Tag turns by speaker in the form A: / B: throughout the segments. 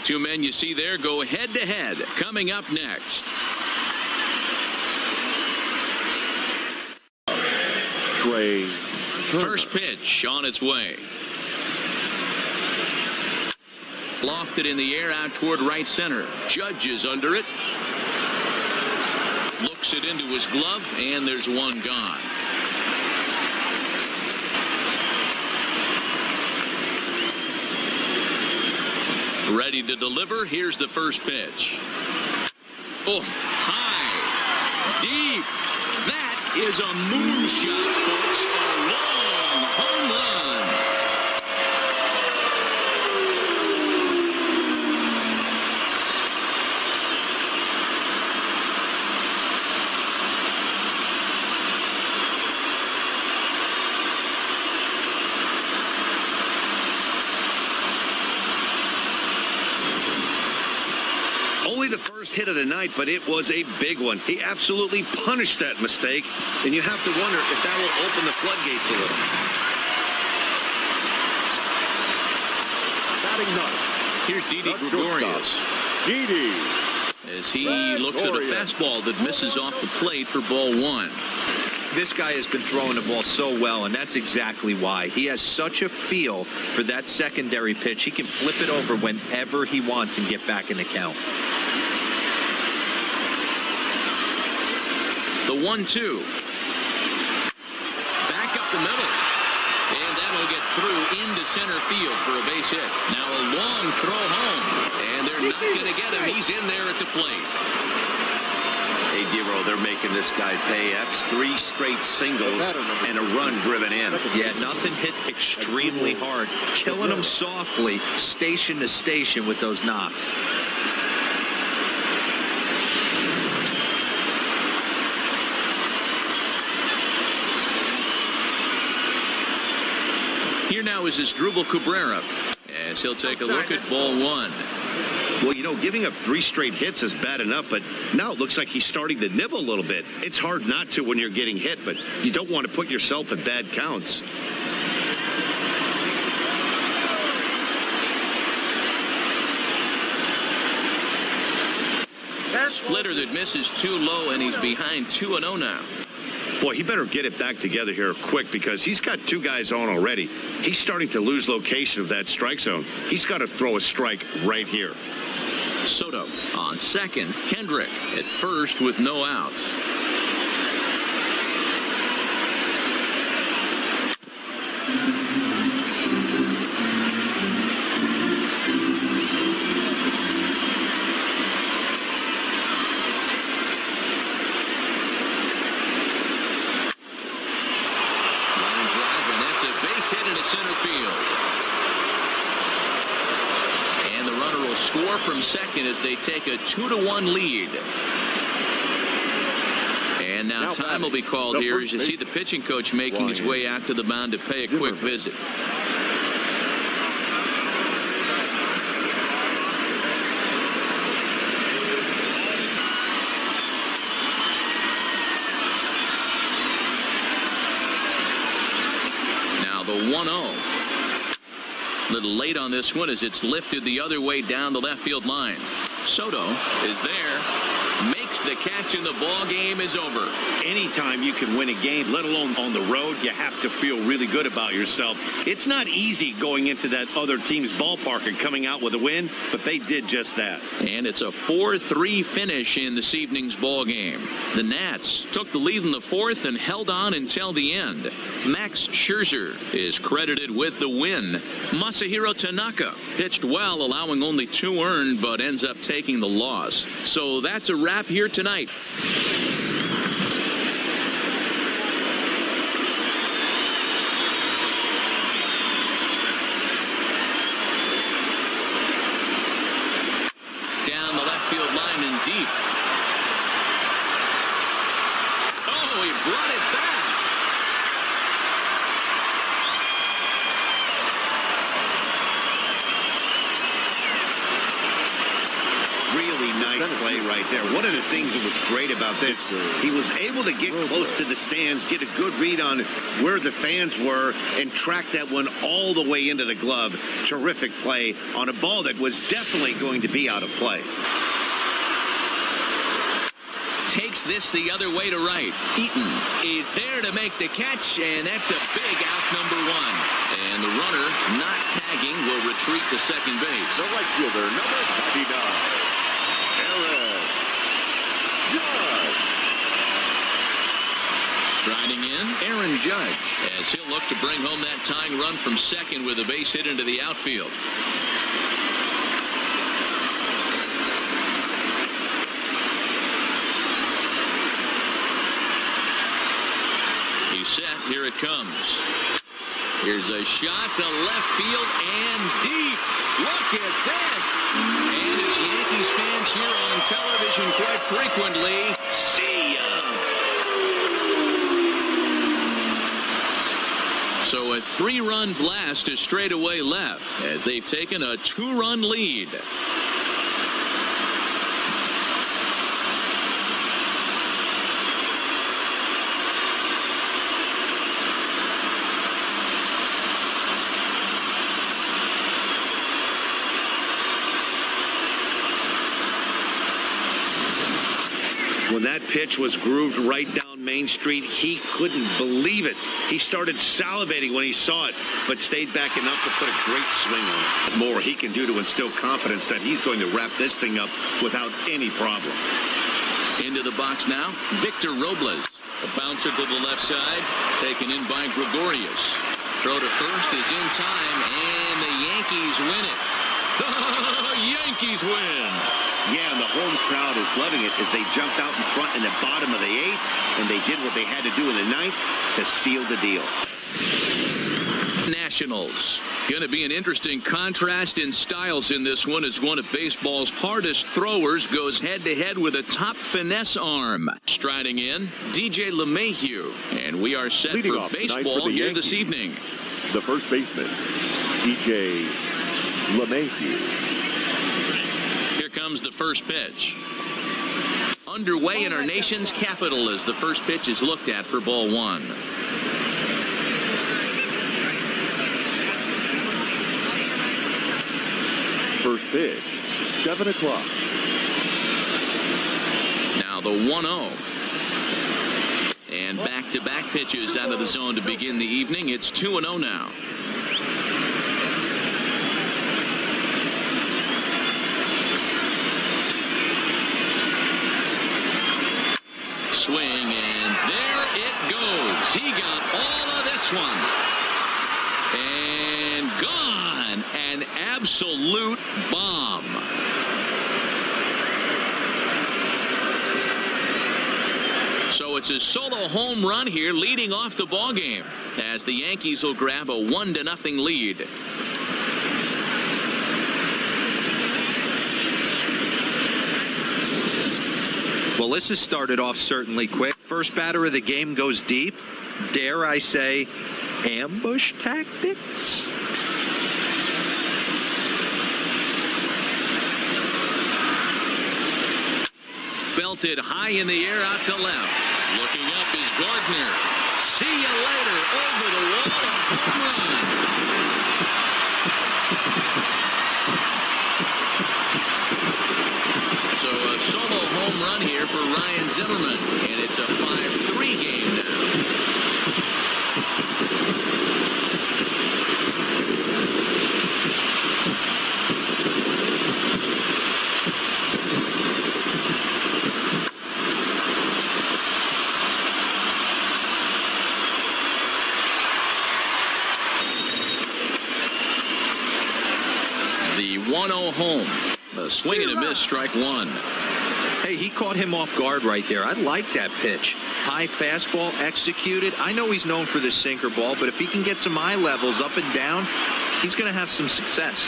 A: two men you see there go head-to-head. Coming up next. First pitch on its way. Lofted in the air out toward right center. Judge is under it. Looks it into his glove, and there's one gone. Ready to deliver. Here's the first pitch. Oh, high, deep. That is a moonshot, folks. A long home run.
B: Only the first hit of the night, but it was a big one. He absolutely punished that mistake, and you have to wonder if that will open the floodgates a little.
C: Batting ninth.
A: Here's Didi Gregorius.
C: Didi.
A: As he looks at a fastball that misses off the plate for ball one.
D: This guy has been throwing the ball so well, and that's exactly why. He has such a feel for that secondary pitch. He can flip it over whenever he wants and get back in the count.
A: The 1-2. Back up the middle. And that'll get through into center field for a base hit. Now a long throw home. And they're not going to get him. He's in there at the plate.
B: Hey, Dero, they're making this guy pay. That's 3 straight singles and a run driven in.
D: Yeah, nothing hit extremely hard. Killing him softly, station to station with those knocks.
A: Here now is Asdrubal Cabrera as he'll take a look at ball one.
B: Well, you know, giving up 3 straight hits is bad enough, but now it looks like he's starting to nibble a little bit. It's hard not to when you're getting hit, but you don't want to put yourself in bad counts.
A: Splitter that misses too low, and he's behind 2-0 now.
B: Boy, he better get it back together here quick because he's got 2 guys on already. He's starting to lose location of that strike zone. He's got to throw a strike right here.
A: Soto on second. Kendrick at first with no outs. Hit into center field. And the runner will score from second as they take a 2-1 lead. And now time will be called here as you see the pitching coach making his way out to the mound to pay a quick visit. The 1-0. Little late on this one as it's lifted the other way down the left field line. Soto is there, makes the catch, and the ball game is over.
B: Anytime you can win a game, let alone on the road, you have to feel really good about yourself. It's not easy going into that other team's ballpark and coming out with a win, but they did just that.
A: And it's a 4-3 finish in this evening's ball game. The Nats took the lead in the 4th and held on until the end. Max Scherzer is credited with the win. Masahiro Tanaka pitched well, allowing only 2 earned, but ends up taking the loss. So that's a wrap here tonight. Down the left field line and deep. Oh, he brought it back.
B: Really nice nice play right there. One of the things that was great about this, he was able to get close to the stands, get a good read on where the fans were, and track that one all the way into the glove. Terrific play on a ball that was definitely going to be out of play.
A: Takes this the other way to right. Eaton is there to make the catch, and that's a big out, number one. And the runner, not tagging, will retreat to second base.
C: The right fielder, number 99, Aaron Judge.
A: Striding in, Aaron Judge, as he'll look to bring home that tying run from second with a base hit into the outfield. Set. Here it comes. Here's a shot to left field and deep. Look at this. And as Yankees fans hear on television quite frequently, see ya. So a 3-run blast to straightaway left as they've taken a 2-run lead.
B: When that pitch was grooved right down Main Street, he couldn't believe it. He started salivating when he saw it, but stayed back enough to put a great swing on it. More he can do to instill confidence that he's going to wrap this thing up without any problem.
A: Into the box now, Victor Robles. A bouncer to the left side, taken in by Gregorius. Throw to first is in time, and the Yankees win it. The Yankees win.
B: Yeah, and the home crowd is loving it as they jumped out in front in the bottom of the 8th, and they did what they had to do in the 9th to seal the deal.
A: Nationals. Going to be an interesting contrast in styles in this one as one of baseball's hardest throwers goes head-to-head with a top finesse arm. Striding in, DJ LeMahieu. And we are set
C: Leading
A: for baseball here this evening.
C: The first baseman, DJ LeMahieu.
A: Here comes the first pitch. Underway in our nation's capital as the first pitch is looked at for ball one.
C: First pitch, 7 o'clock.
A: Now the 1-0. And back-to-back pitches out of the zone to begin the evening. It's 2-0 now. Swing, and there it goes. He got all of this one. And gone. An absolute bomb. So it's a solo home run here leading off the ball game as the Yankees will grab a 1-0 lead.
D: Well, this has started off certainly quick. First batter of the game goes deep. Dare I say, ambush tactics?
A: Belted high in the air out to left. Looking up is Gardner. See you later. Over the wall. A home run. So a solo home run here for Ryan Zimmerman. And it's a 5-3 game now. The 1-0 home. A swing and a miss, strike one.
D: Hey, he caught him off guard right there. I like that pitch. High fastball executed. I know he's known for the sinker ball, but if he can get some eye levels up and down, he's going to have some success.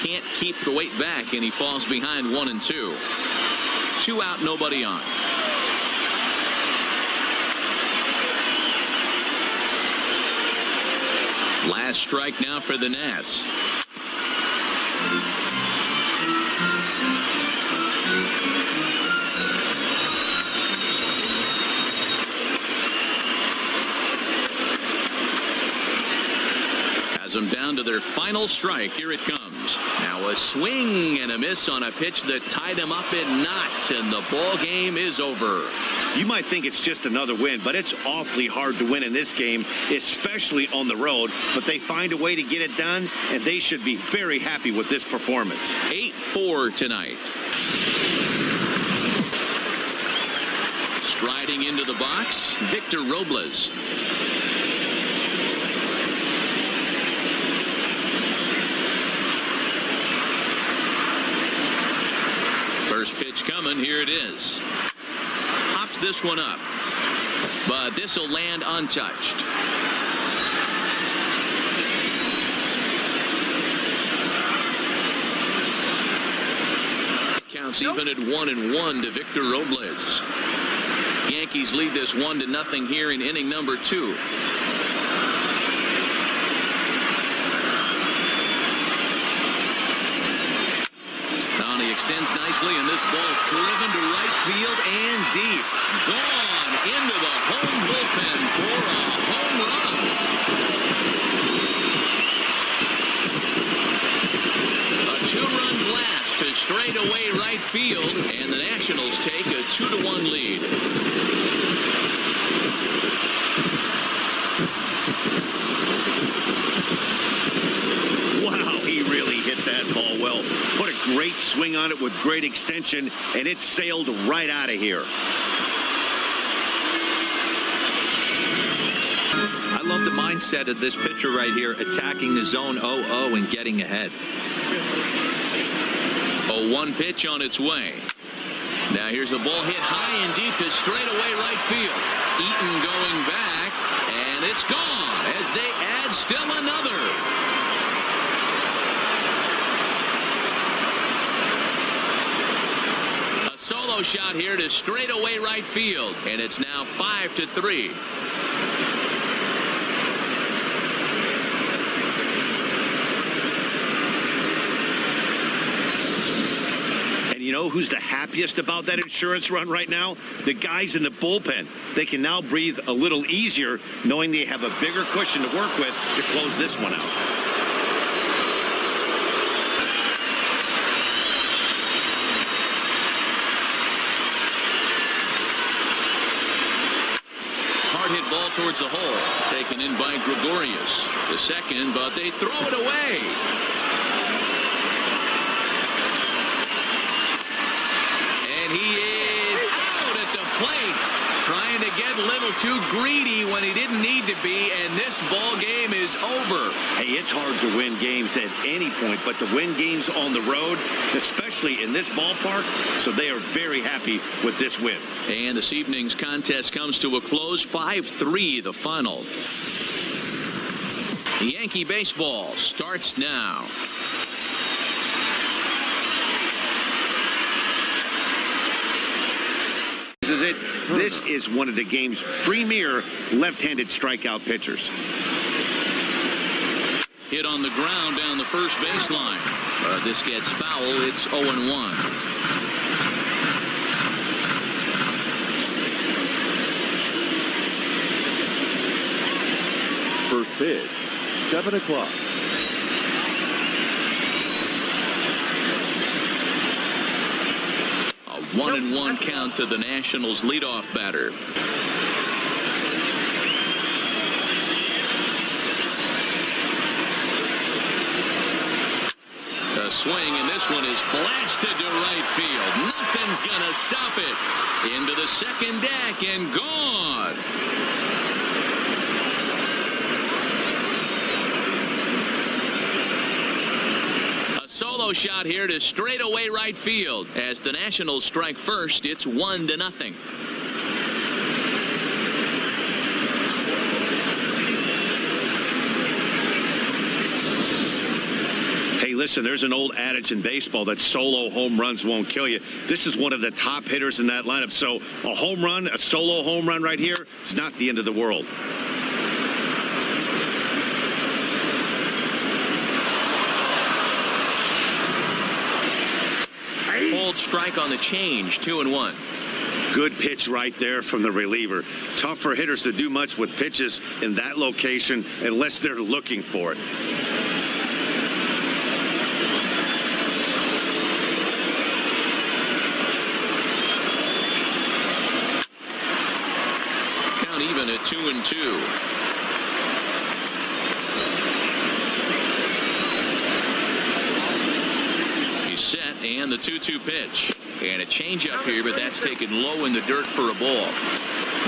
A: Can't keep the weight back, and he falls behind 1 and 2. 2 out, nobody on. Last strike now for the Nats. their final strike. Here it comes. Now a swing and a miss on a pitch that tied him up in knots, and the ball game is over.
B: You might think it's just another win, but it's awfully hard to win in this game, especially on the road. But they find a way to get it done, and they should be very happy with this performance.
A: 8-4 tonight. Striding into the box, Victor Robles. First pitch coming. Here it is. Hops this one up, but this will land untouched. Counts even at 1-1 to Victor Robles. Yankees lead this 1-0 here in inning number 2. He extends nicely, and this ball driven to right field and deep. Gone into the home bullpen for a home run. A 2-run blast to straightaway right field, and the Nationals take a 2-1 lead.
B: Wow, he really hit that ball well. Put a great swing on it with great extension, and it sailed right out of here.
D: I love the mindset of this pitcher right here, attacking the zone 0-0 and getting ahead.
A: 0-1 pitch on its way. Now here's the ball hit high and deep to straightaway right field. Eaton going back, and it's gone as they add still another. Solo shot here to straightaway right field, and it's now 5-3.
B: And you know who's the happiest about that insurance run right now? The guys in the bullpen. They can now breathe a little easier knowing they have a bigger cushion to work with to close this one out.
A: Hit ball towards the hole, taken in by Gregorius to second, but they throw it away. And he is out at the plate, trying to get a little too greedy when he didn't need to be, and this ball game is over.
B: Hey, it's hard to win games at any point, but to win games on the road, especially in this ballpark, so they are very happy with this win.
A: And this evening's contest comes to a close, 5-3 the final. Yankee baseball starts now.
B: This is it. This is one of the game's premier left-handed strikeout pitchers.
A: Hit on the ground down the first baseline. This gets foul. It's 0-1.
C: First pitch, 7 o'clock.
A: A 1-1 count to the Nationals leadoff batter. A swing, and this one is blasted to right field. Nothing's gonna stop it. Into the second deck and gone. Solo shot here to straightaway right field. As the Nationals strike first, it's 1-0.
B: Hey, listen, there's an old adage in baseball that solo home runs won't kill you. This is one of the top hitters in that lineup. So a home run, a solo home run right here, is not the end of the world.
A: Hold strike on the change, 2-1.
B: Good pitch right there from the reliever. Tough for hitters to do much with pitches in that location unless they're looking for it.
A: 2-2. He's set, and the 2-2 pitch. And a changeup here, but that's taken low in the dirt for a ball.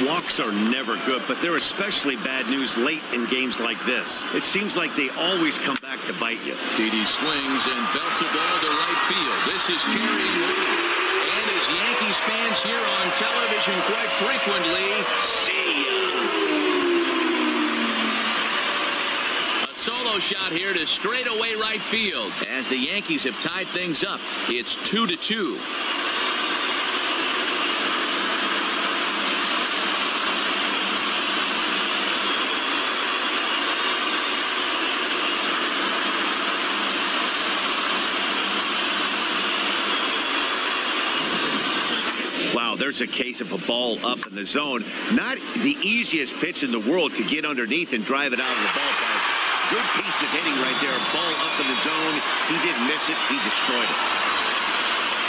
B: Walks are never good, but they're especially bad news late in games like this. It seems like they always come back to bite you.
A: Didi swings and belts a ball to right field. This is carrying weight. And as Yankees fans hear on television quite frequently, see ya! A solo shot here to straightaway right field. As the Yankees have tied things up, it's 2-2.
B: Wow, there's a case of a ball up in the zone. Not the easiest pitch in the world to get underneath and drive it out of the ballpark. Good piece of hitting right there. Ball up in the zone. He didn't miss it. He destroyed it.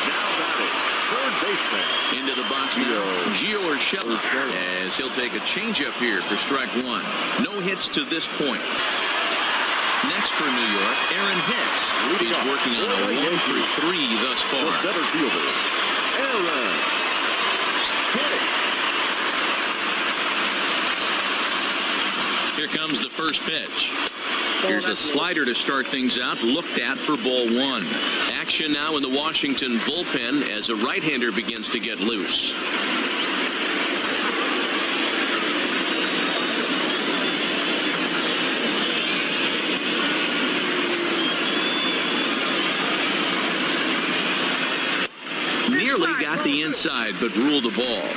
C: Now batting, third baseman.
A: Into the box now, Gio Urshela, as he'll take a changeup here for strike one. No hits to this point. Next for New York, Aaron Hicks. He's working on a 1-for-3 thus far.
C: The better fielder, Aaron Hicks.
A: Here comes the first pitch. Here's a slider to start things out, looked at for ball one. Action now in the Washington bullpen as a right-hander begins to get loose. Nearly got the inside, but ruled the ball.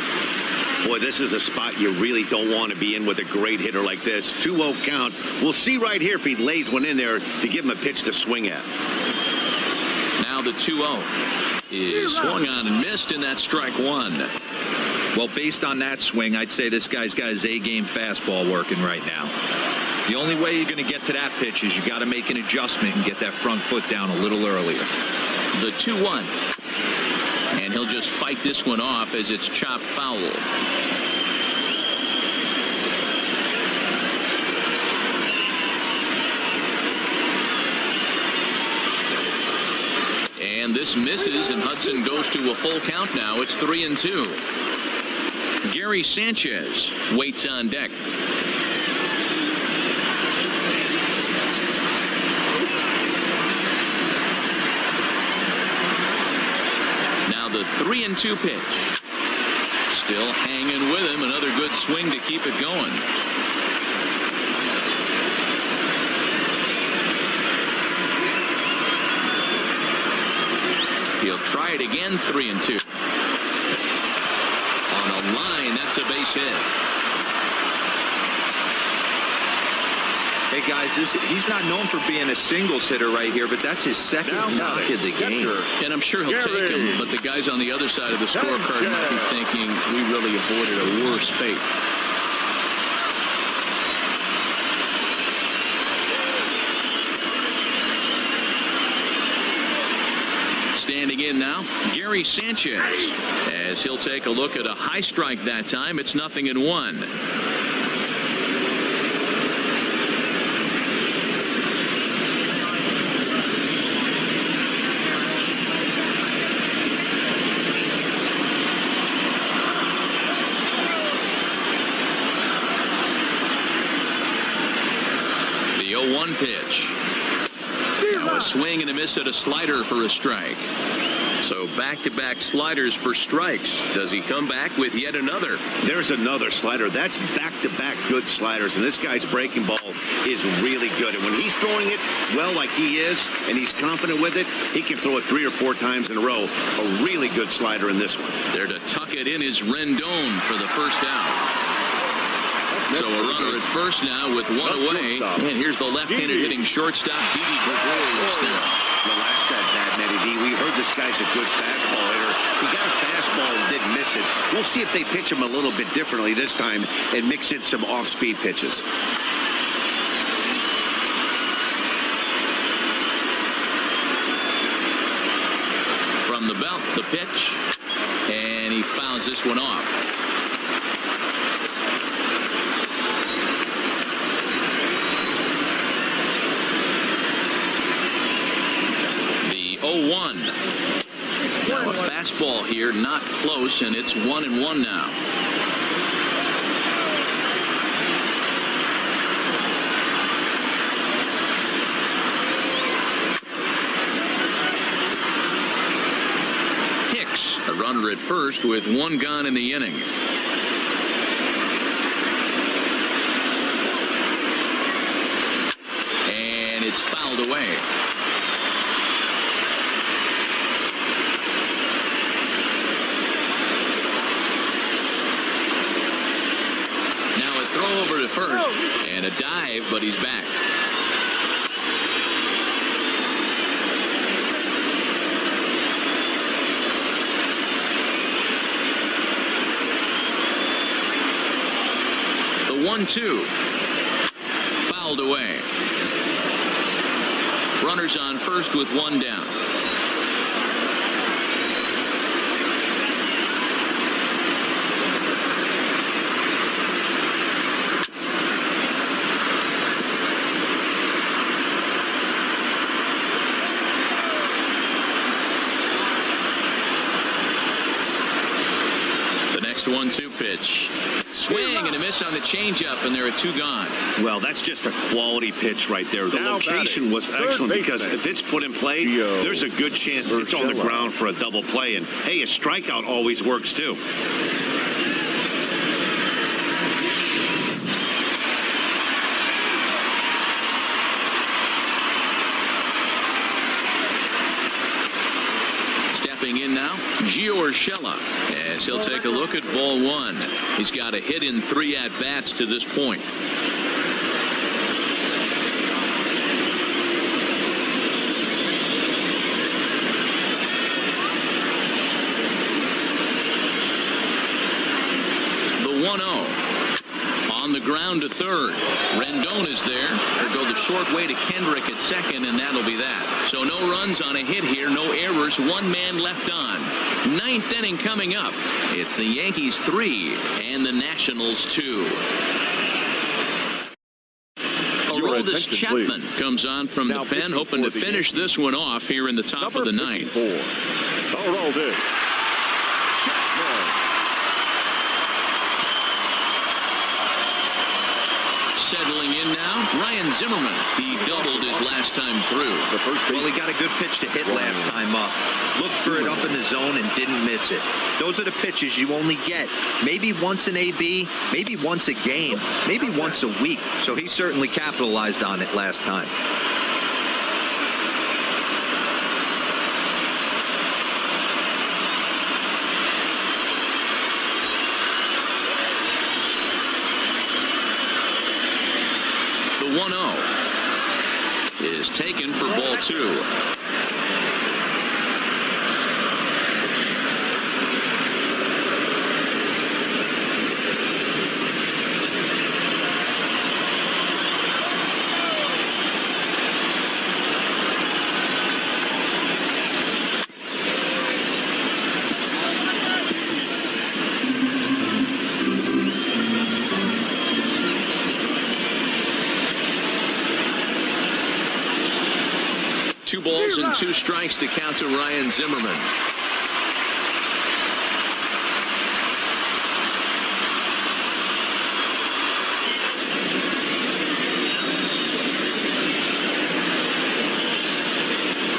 B: Boy, this is a spot you really don't want to be in with a great hitter like this. 2-0 count. We'll see right here if he lays one in there to give him a pitch to swing at.
A: Now the 2-0 is swung on and missed, and that's strike one.
D: Well, based on that swing, I'd say this guy's got his A-game fastball working right now. The only way you're going to get to that pitch is you got to make an adjustment and get that front foot down a little earlier.
A: The 2-1. And he'll just fight this one off as it's chopped foul. And this misses, and Hudson goes to a full count now. It's 3-2. Gary Sanchez waits on deck. The 3-2 pitch. Still hanging with him. Another good swing to keep it going. He'll try it again. 3-2. On a line, that's a base hit.
D: Hey, guys, he's not known for being a singles hitter right here, but that's his second knock of the game.
A: And I'm sure he'll take him, but the guys on the other side of the scorecard might be thinking we really avoided a worse fate. Standing in now, Gary Sanchez, as he'll take a look at a high strike that time. It's 0-1. The 0-1 pitch. Now a swing and a miss at a slider for a strike. So back-to-back sliders for strikes. Does he come back with yet another?
B: There's another slider. That's back-to-back good sliders, and this guy's breaking ball is really good. And when he's throwing it well like he is, and he's confident with it, he can throw it 3 or 4 times in a row. A really good slider in this one.
A: There to tuck it in is Rendon for the first out. So a runner at first now with one away. And here's the left-handed hitting shortstop, Didi Gregorius now.
B: Relax that bat, Matty D. We heard this guy's a good fastball hitter. He got a fastball and didn't miss it. We'll see if they pitch him a little bit differently this time and mix in some off-speed pitches.
A: From the belt, the pitch. And he fouls this one off. 0-1. Now a fastball here, not close, and it's 1-1 now. Hicks, a runner at first with one gone in the inning. And it's fouled away. Now a throw over to first and a dive, but he's back. The 1-2 fouled away. Runners on first with one down. The next 1-2 pitch. Swing and a miss on the changeup, and there are two gone.
B: Well, that's just a quality pitch right there. The
C: Now
B: location
C: batting,
B: was
C: third
B: excellent because
C: baseman.
B: if it's put in play,
C: Gio
B: there's a good chance it's on the
C: Urshela.
B: ground for a double play. And, hey, a strikeout always works, too.
A: Stepping in now, Gio Urshela, as he'll take a look at ball one. He's got a hit in 3 at-bats to this point. The 1-0. On the ground to third. Rendon is there. They'll go the short way to Kendrick at second, and that'll be that. So no runs on a hit here, no errors, one man left on. 9th inning coming up. It's the Yankees 3 and the Nationals 2. Aroldis
C: attention,
A: Chapman
C: please.
A: comes on from
C: Now
A: the pen,
C: pitching
A: hoping to
C: for the
A: finish this one off here in the top
C: Number
A: of the 9th.
C: 54, Aroldis Chapman.
A: Settling in now, Ryan Zimmerman. He doubled his last time through.
C: The first base.
D: Well, he got a good pitch to hit last time up. Looked for it up in the zone and didn't miss it. Those are the pitches you only get maybe once in AB, maybe once a game, maybe once a week. So he certainly capitalized on it last time.
A: The 1-0 is taken for ball 2. Two balls and 2 strikes to count to Ryan Zimmerman.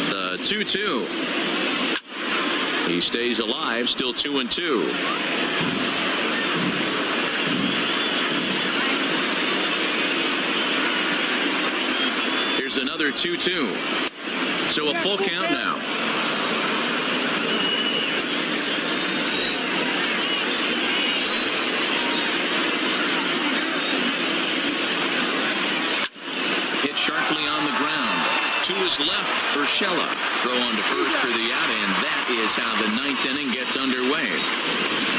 A: The 2-2. He stays alive, still 2-2. Here's another 2-2. So a full count now. Hit sharply on the ground. To his left, Urshela. Throw on to first for the out, and that is how the 9th inning gets underway.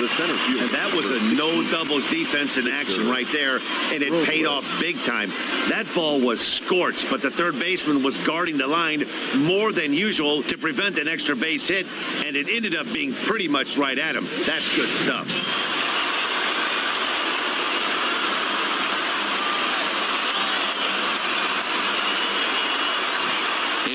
C: The center field.
B: And that was a no doubles defense in action right there, and it paid off big time. That ball was scorched, but the third baseman was guarding the line more than usual to prevent an extra base hit, and it ended up being pretty much right at him. That's good stuff.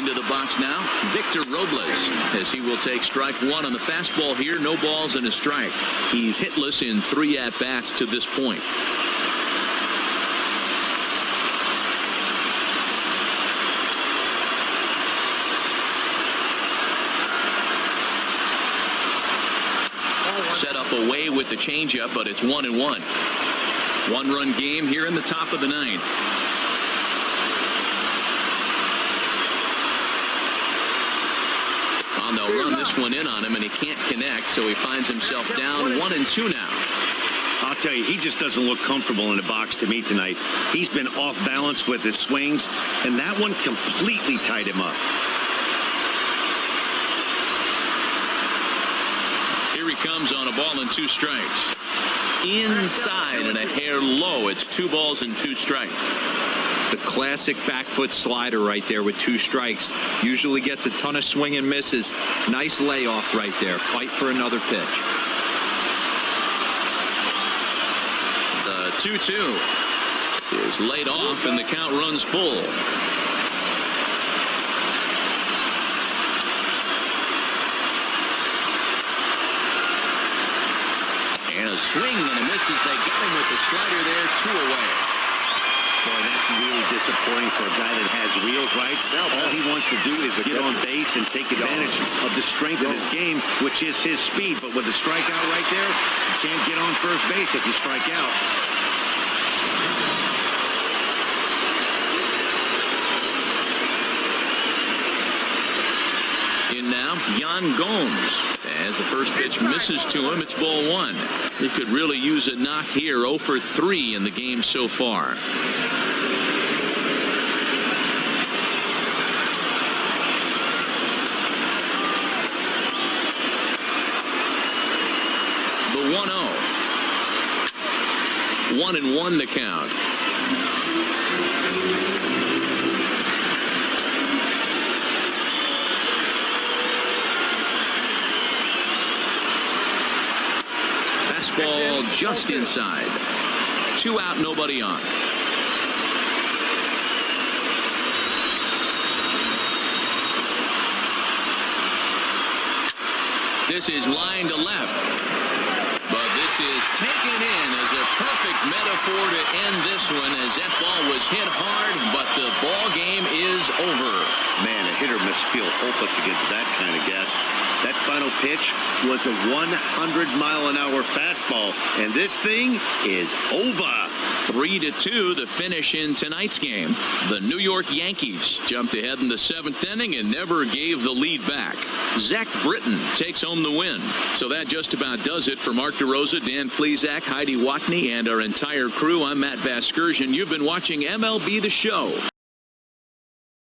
A: Into the box now, Victor Robles, as he will take strike one on the fastball here. No balls and a strike. He's hitless in 3 at-bats to this point. Set up away with the changeup, but it's 1-1. 1-run game here in the top of the 9th. They'll run this one in on him, and he can't connect, so he finds himself down 1-2 now.
B: I'll tell you, he just doesn't look comfortable in the box to me tonight. He's been off balance with his swings, and that one completely tied him up.
A: Here he comes on a ball and 2 strikes. Inside and a hair low. It's 2 balls and 2 strikes.
D: The classic back foot slider right there with 2 strikes. Usually gets a ton of swing and misses. Nice layoff right there. Fight for another pitch.
A: The 2-2 is laid off, and the count runs full. And a swing and a miss as they got him with the slider there. 2 away.
B: Boy, that's really disappointing for a guy that has wheels, right? All he wants to do is get on base and take advantage of the strength of his game, which is his speed. But with the strikeout right there, you can't get on first base if you strike out.
A: In now, Yan Gomes. As the first pitch misses to him, it's ball 1. He could really use a knock here. 0 for 3 in the game so far. The 1-0. 1-1 the count. Fastball just inside. 2 out, nobody on. This is line to left. But this is taken in as a perfect metaphor to end this one, as that ball was hit hard, but the ball game is over.
B: Man, a hitter must feel hopeless against that kind of gas. That final pitch was a 100-mile-an-hour fastball, and this thing is over.
A: 3-2 the finish in tonight's game. The New York Yankees jumped ahead in the 7th inning and never gave the lead back. Zach Britton takes home the win. So that just about does it for Mark DeRosa, Dan Plesac, Heidi Watney, and our entire crew. I'm Matt Vasgersian. You've been watching MLB The Show